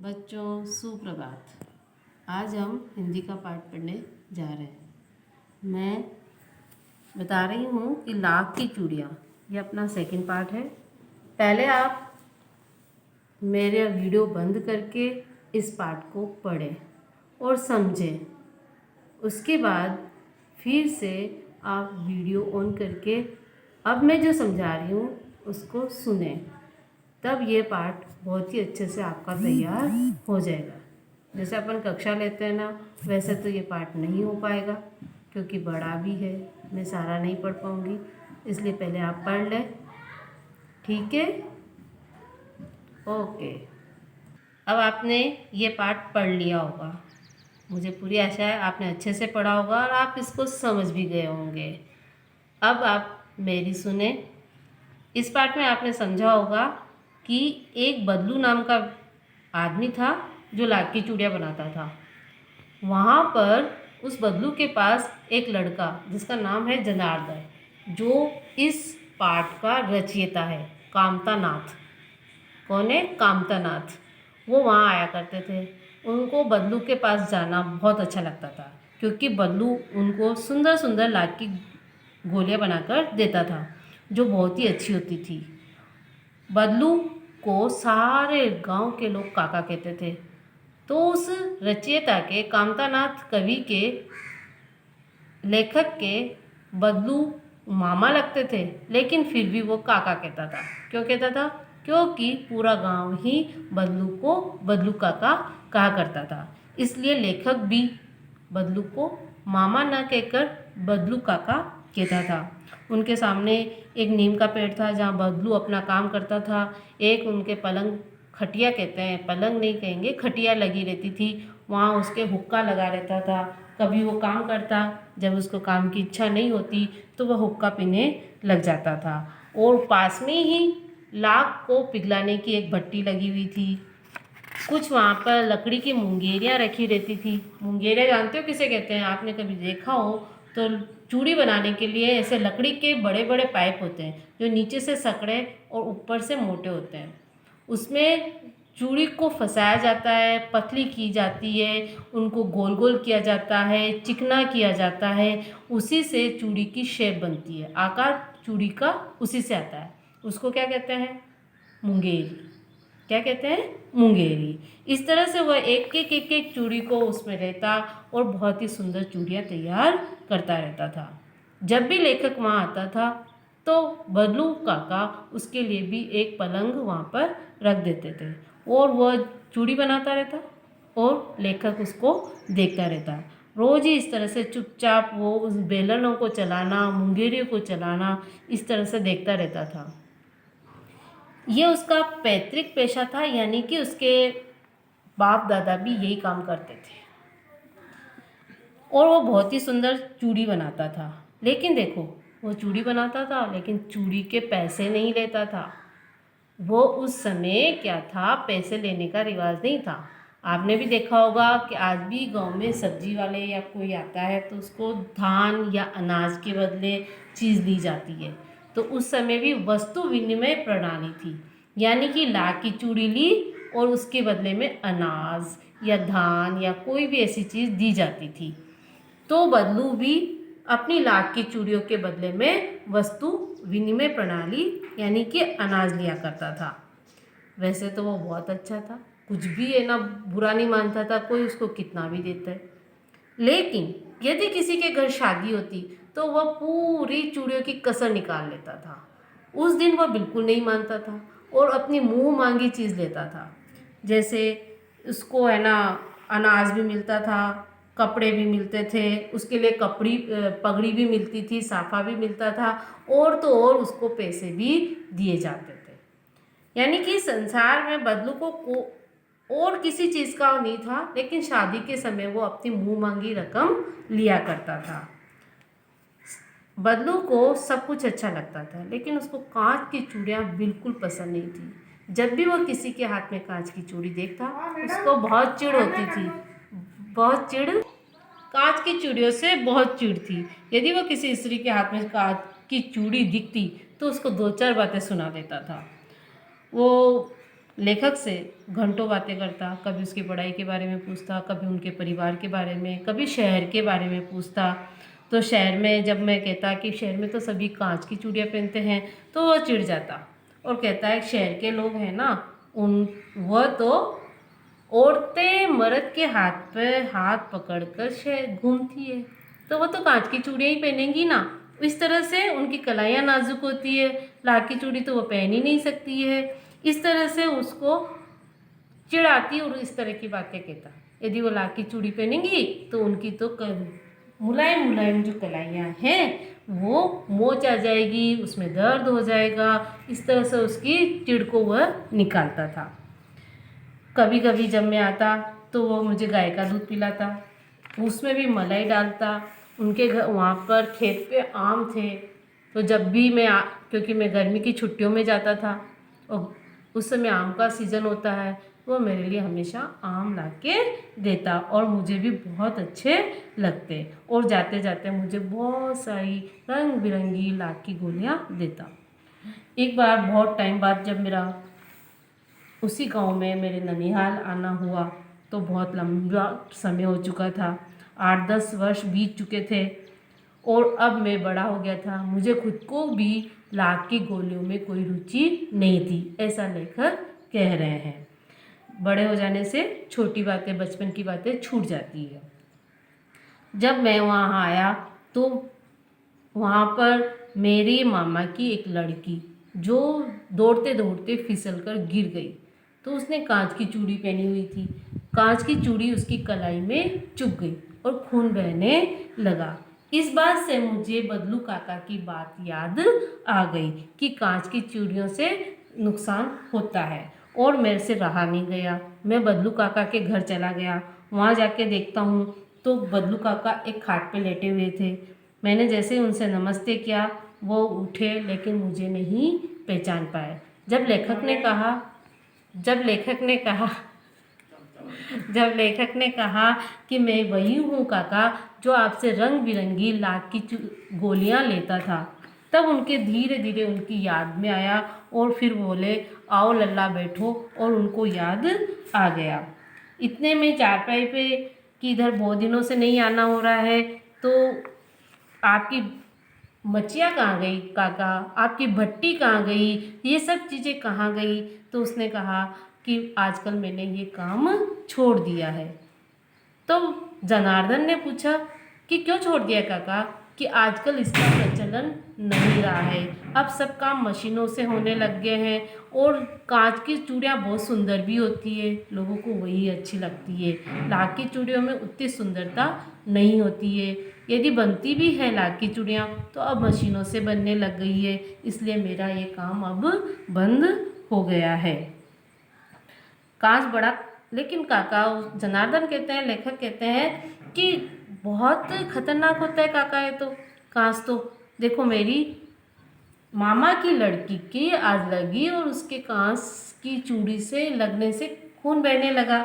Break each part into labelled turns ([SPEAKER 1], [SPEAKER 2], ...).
[SPEAKER 1] बच्चों सुप्रभात। आज हम हिंदी का पाठ पढ़ने जा रहे हैं। मैं बता रही हूँ कि लाख की चूड़ियाँ, ये अपना सेकंड पार्ट है। पहले आप मेरे वीडियो बंद करके इस पाठ को पढ़ें और समझें। उसके बाद फिर से आप वीडियो ऑन करके अब मैं जो समझा रही हूँ उसको सुनें, तब ये पाठ बहुत ही अच्छे से आपका तैयार हो जाएगा। जैसे अपन कक्षा लेते हैं ना, वैसे तो ये पाठ नहीं हो पाएगा क्योंकि बड़ा भी है, मैं सारा नहीं पढ़ पाऊँगी। इसलिए पहले आप पढ़ लें, ठीक है? ओके। अब आपने ये पाठ पढ़ लिया होगा, मुझे पूरी आशा है आपने अच्छे से पढ़ा होगा और आप इसको समझ भी गए होंगे। अब आप मेरी सुने। इस पाठ में आपने समझा होगा कि एक बदलू नाम का आदमी था जो लाख की चूड़ियाँ बनाता था। वहाँ पर उस बदलू के पास एक लड़का जिसका नाम है जनार्दन, जो इस पाठ का रचयिता है, कामतानाथ। कौन है? कामतानाथ। वो वहाँ आया करते थे। उनको बदलू के पास जाना बहुत अच्छा लगता था क्योंकि बदलू उनको सुंदर सुंदर लाख की गोलियाँ बनाकर देता था जो बहुत ही अच्छी होती थी। बदलू को सारे गांव के लोग काका कहते थे। तो उस रचयिता के, कामतानाथ कवि के, लेखक के बदलू मामा लगते थे, लेकिन फिर भी वो काका कहता था। क्यों कहता था? क्योंकि पूरा गांव ही बदलू को बदलू काका कहा करता था। इसलिए लेखक भी बदलू को मामा न कहकर बदलू काका कहता था। उनके सामने एक नीम का पेड़ था जहाँ बदलू अपना काम करता था। एक उनके पलंग, खटिया कहते हैं, पलंग नहीं कहेंगे, खटिया लगी रहती थी, वहाँ उसके हुक्का लगा रहता था। कभी वो काम करता, जब उसको काम की इच्छा नहीं होती तो वह हुक्का पीने लग जाता था। और पास में ही लाख को पिघलाने की एक भट्टी लगी हुई थी। कुछ वहाँ पर लकड़ी की मुंगेरियाँ रखी रहती थी। मुंगेरियाँ जानते हो किसे कहते हैं? आपने कभी देखा हो तो चूड़ी बनाने के लिए ऐसे लकड़ी के बड़े बड़े पाइप होते हैं जो नीचे से सकड़े और ऊपर से मोटे होते हैं। उसमें चूड़ी को फंसाया जाता है, पतली की जाती है, उनको गोल गोल किया जाता है, चिकना किया जाता है। उसी से चूड़ी की शेप बनती है, आकार चूड़ी का उसी से आता है। उसको क्या कहते हैं? मुंगेरी। क्या कहते हैं? मुंगेरी। इस तरह से वह एक चूड़ी को उसमें रहता और बहुत ही सुंदर चूड़ियाँ तैयार करता रहता था। जब भी लेखक वहाँ आता था तो बदलू काका उसके लिए भी एक पलंग वहाँ पर रख देते थे और वह चूड़ी बनाता रहता और लेखक उसको देखता रहता। रोज़ ही इस तरह से चुपचाप वो उस बेलनों को चलाना, मुंगेरियों को चलाना, इस तरह से देखता रहता था। ये उसका पैतृक पेशा था, यानी कि उसके बाप दादा भी यही काम करते थे और वो बहुत ही सुंदर चूड़ी बनाता था। लेकिन देखो, वो चूड़ी बनाता था लेकिन चूड़ी के पैसे नहीं लेता था। वो उस समय क्या था, पैसे लेने का रिवाज नहीं था। आपने भी देखा होगा कि आज भी गांव में सब्जी वाले या कोई आता है तो उसको धान या अनाज के बदले चीज़ ली जाती है। तो उस समय भी वस्तु विनिमय प्रणाली थी, यानी कि लाख की चूड़ी ली और उसके बदले में अनाज या धान या कोई भी ऐसी चीज़ दी जाती थी। तो बदलू भी अपनी लाख की चूड़ियों के बदले में वस्तु विनिमय प्रणाली यानी कि अनाज लिया करता था। वैसे तो वो बहुत अच्छा था, कुछ भी है ना, बुरा नहीं मानता था, कोई उसको कितना भी देता है। लेकिन यदि किसी के घर शादी होती तो वह पूरी चूड़ियों की कसर निकाल लेता था। उस दिन वह बिल्कुल नहीं मानता था और अपनी मुंह मांगी चीज़ लेता था। जैसे उसको है ना, अनाज भी मिलता था, कपड़े भी मिलते थे, उसके लिए पगड़ी भी मिलती थी, साफा भी मिलता था और तो और उसको पैसे भी दिए जाते थे। यानी कि संसार में बदलू को और किसी चीज़ का नहीं था, लेकिन शादी के समय वो अपनी मुंह मांगी रकम लिया करता था। बदलू को सब कुछ अच्छा लगता था, लेकिन उसको कांच की चूड़ियाँ बिल्कुल पसंद नहीं थी। जब भी वो किसी के हाथ में कांच की चूड़ी देखता उसको बहुत चिढ़ होती थी, बहुत चिढ़, कांच की चूड़ियों से बहुत चिढ़ थी। यदि वो किसी स्त्री के हाथ में कांच की चूड़ी दिखती तो उसको दो चार बातें सुना देता था। वो लेखक से घंटों बातें करता, कभी उसकी पढ़ाई के बारे में पूछता, कभी उनके परिवार के बारे में, कभी शहर के बारे में पूछता। तो शहर में जब मैं कहता कि शहर में तो सभी कांच की चूड़ियाँ पहनते हैं, तो वो चिढ़ जाता और कहता है शहर के लोग हैं ना, उन वह तो औरतें मर्द के हाथ पे हाथ पकड़कर शहर घूमती है, तो वो तो कांच की चूड़ियाँ ही पहनेंगी ना। इस तरह से उनकी कलाइयाँ नाजुक होती है, लाख की चूड़ी तो वो पहन ही नहीं सकती है। इस तरह से उसको चिढ़ाती और इस तरह की बातें कहता। यदि वो लाख की चूड़ी पहनेंगी तो उनकी तो मुलायम मुलायम जो कलाइयाँ हैं वो मोच आ जाएगी, उसमें दर्द हो जाएगा। इस तरह से उसकी चिढ़ को वह निकालता था। कभी कभी जब मैं आता तो वो मुझे गाय का दूध पिलाता, उसमें भी मलाई डालता। उनके घर वहाँ पर खेत पे आम थे, तो जब भी क्योंकि मैं गर्मी की छुट्टियों में जाता था और उस समय आम का सीज़न होता है, वो मेरे लिए हमेशा आम ला के देता और मुझे भी बहुत अच्छे लगते। और जाते जाते मुझे बहुत सारी रंग बिरंगी लाख की गोलियाँ देता। एक बार बहुत टाइम बाद जब मेरा उसी गांव में मेरे ननिहाल आना हुआ, तो बहुत लंबा समय हो चुका था, 8-10 वर्ष बीत चुके थे और अब मैं बड़ा हो गया था। मुझे खुद को भी लाख की गोलियों में कोई रुचि नहीं थी, ऐसा लेखक कह रहे हैं। बड़े हो जाने से छोटी बातें, बचपन की बातें छूट जाती है। जब मैं वहाँ आया तो वहाँ पर मेरी मामा की एक लड़की जो दौड़ते दौड़ते फिसल कर गिर गई, तो उसने कांच की चूड़ी पहनी हुई थी। कांच की चूड़ी उसकी कलाई में चुभ गई और खून बहने लगा। इस बात से मुझे बदलू काका की बात याद आ गई कि कांच की चूड़ियों से नुकसान होता है और मेरे से रहा नहीं गया। मैं बदलू काका के घर चला गया। वहाँ जाके देखता हूँ तो बदलू काका एक खाट पे लेटे हुए थे। मैंने जैसे ही उनसे नमस्ते किया, वो उठे लेकिन मुझे नहीं पहचान पाए। जब लेखक ने कहा जब लेखक ने कहा जब लेखक ने कहा कि मैं वही हूँ काका जो आपसे रंग बिरंगी लाख की गोलियाँ लेता था, तब उनके धीरे धीरे उनकी याद में आया और फिर बोले आओ लल्ला बैठो, और उनको याद आ गया। इतने में चारपाई पे कि इधर बहुत दिनों से नहीं आना हो रहा है, तो आपकी मचिया कहाँ गई काका, आपकी भट्टी कहाँ गई, ये सब चीज़ें कहाँ गई। तो उसने कहा कि आजकल मैंने ये काम छोड़ दिया है। तो जनार्दन ने पूछा कि क्यों छोड़ दिया काका, कि आजकल इसका प्रचलन नहीं रहा है, अब सब काम मशीनों से होने लग गए हैं और कांच की चूड़ियाँ बहुत सुंदर भी होती है, लोगों को वही अच्छी लगती है। लाख की चूड़ियों में उतनी सुंदरता नहीं होती है। यदि बनती भी है लाख की चूड़ियाँ तो अब मशीनों से बनने लग गई है, इसलिए मेरा ये काम अब बंद हो गया है। कांच बड़ा, लेकिन काका, जनार्दन कहते हैं, लेखक कहते हैं कि बहुत खतरनाक होता है काका ये तो कांच तो। देखो मेरी मामा की लड़की की आज लगी और उसके कांच की चूड़ी से लगने से खून बहने लगा,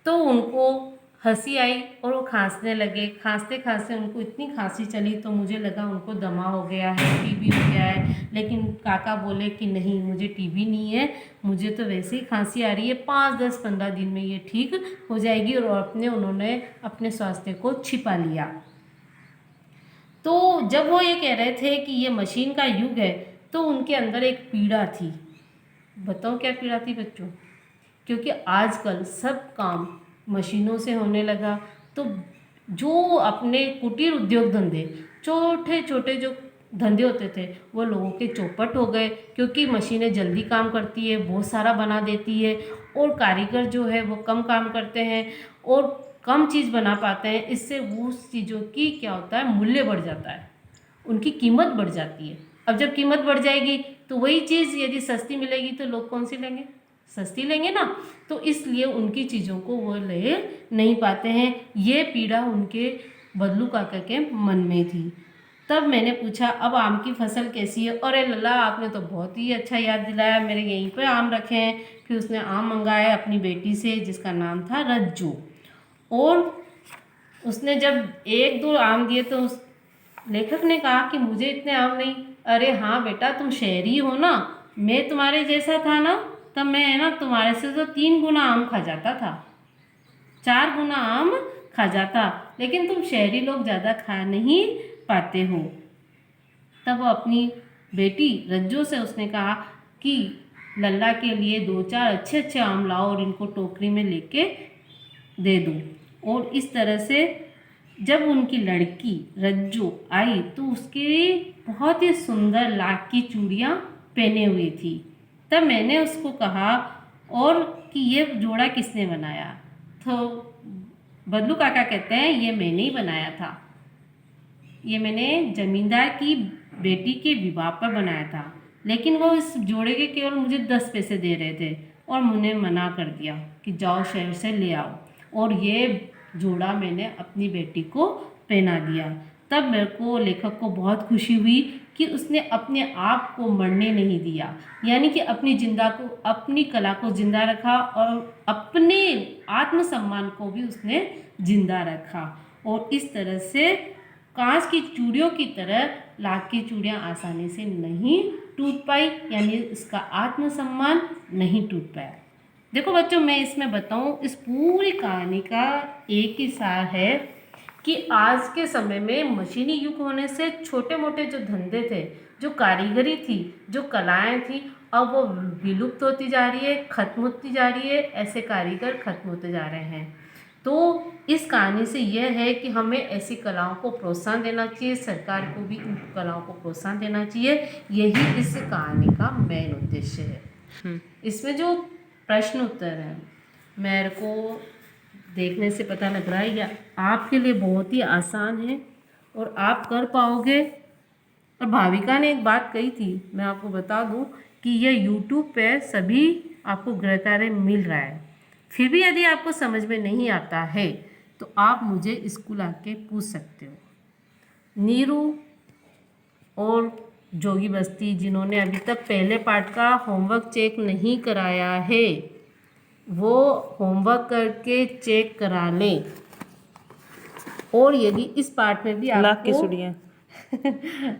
[SPEAKER 1] तो उनको हंसी आई और वो खांसने लगे। खांसते खांसते उनको इतनी खांसी चली तो मुझे लगा उनको दमा हो गया है, टीबी हो गया है। लेकिन काका बोले कि नहीं, मुझे टीबी नहीं है, मुझे तो वैसे ही खांसी आ रही है, 5-10-15 दिन में ये ठीक हो जाएगी। और उन्होंने अपने स्वास्थ्य को छिपा लिया। तो जब वो ये कह रहे थे कि ये मशीन का युग है, तो उनके अंदर एक पीड़ा थी। बताओ क्या पीड़ा थी बच्चों? क्योंकि आजकल सब काम मशीनों से होने लगा, तो जो अपने कुटीर उद्योग धंधे, छोटे छोटे जो धंधे होते थे, वो लोगों के चौपट हो गए, क्योंकि मशीनें जल्दी काम करती है, बहुत सारा बना देती है और कारीगर जो है वो कम काम करते हैं और कम चीज़ बना पाते हैं। इससे उस चीज़ों की क्या होता है, मूल्य बढ़ जाता है, उनकी कीमत बढ़ जाती है। अब जब कीमत बढ़ जाएगी तो वही चीज़ यदि सस्ती मिलेगी तो लोग कौन सी लेंगे, सस्ती लेंगे ना। तो इसलिए उनकी चीज़ों को वो ले नहीं पाते हैं। ये पीड़ा उनके बदलू काका के मन में थी। तब मैंने पूछा अब आम की फसल कैसी है? अरे लल्ला, आपने तो बहुत ही अच्छा याद दिलाया, मेरे यहीं पर आम रखे हैं। फिर उसने आम मंगाया अपनी बेटी से जिसका नाम था रज्जू, और उसने जब 1-2 आम दिए तो उस लेखक ने कहा कि मुझे इतने आम नहीं। अरे हाँ बेटा, तुम शहरी हो ना, मैं तुम्हारे जैसा था ना, तब मैं है ना तुम्हारे से तो 3 गुना आम खा जाता था, 4 गुना आम खा जाता, लेकिन तुम शहरी लोग ज़्यादा खा नहीं पाते हो। तब वो अपनी बेटी रज्जो से उसने कहा कि लल्ला के लिए 2-4 अच्छे अच्छे आम लाओ और इनको टोकरी में लेके दे दो। और इस तरह से जब उनकी लड़की रज्जो आई तो उसके बहुत ही सुंदर लाख की चूड़ियाँ पहने हुई थी। तब मैंने उसको कहा और कि ये जोड़ा किसने बनाया? तो बदलू काका कहते हैं ये मैंने ही बनाया था, ये मैंने जमींदार की बेटी के विवाह पर बनाया था, लेकिन वो इस जोड़े के केवल मुझे 10 पैसे दे रहे थे और मुझे मना कर दिया कि जाओ शहर से ले आओ, और ये जोड़ा मैंने अपनी बेटी को पहना दिया। तब मेरे को लेखक को बहुत खुशी हुई कि उसने अपने आप को मरने नहीं दिया, यानी कि अपनी कला को जिंदा रखा और अपने आत्मसम्मान को भी उसने जिंदा रखा। और इस तरह से कांच की चूड़ियों की तरह लाख की चूड़ियाँ आसानी से नहीं टूट पाई, यानी इसका आत्मसम्मान नहीं टूट पाया। देखो बच्चों, मैं इसमें बताऊं, इस पूरी कहानी का एक ही सार है कि आज के समय में मशीनी युग होने से छोटे मोटे जो धंधे थे, जो कारीगरी थी, जो कलाएं थी, अब वो विलुप्त होती जा रही है, खत्म होती जा रही है, ऐसे कारीगर खत्म होते जा रहे हैं। तो इस कहानी से यह है कि हमें ऐसी कलाओं को प्रोत्साहन देना चाहिए, सरकार को भी इन कलाओं को प्रोत्साहन देना चाहिए। यही इस कहानी का मेन उद्देश्य है। इसमें जो प्रश्न उत्तर है मेरे को देखने से पता लग रहा है या आपके लिए बहुत ही आसान है और आप कर पाओगे। और भाविका ने एक बात कही थी, मैं आपको बता दूं कि यह YouTube पे सभी आपको गृह कार्य मिल रहा है। फिर भी यदि आपको समझ में नहीं आता है तो आप मुझे स्कूल आके पूछ सकते हो। नीरू और जोगी बस्ती जिन्होंने अभी तक पहले पार्ट का होमवर्क चेक नहीं कराया है, वो होमवर्क करके चेक करा लें। और यदि इस पार्ट में भी
[SPEAKER 2] लाख की
[SPEAKER 1] आपको
[SPEAKER 2] चूड़ियाँ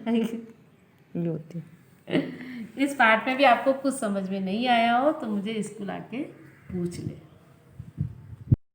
[SPEAKER 2] ये होती है।
[SPEAKER 1] इस पार्ट में भी आपको कुछ समझ में नहीं आया हो तो मुझे स्कूल आके पूछ ले।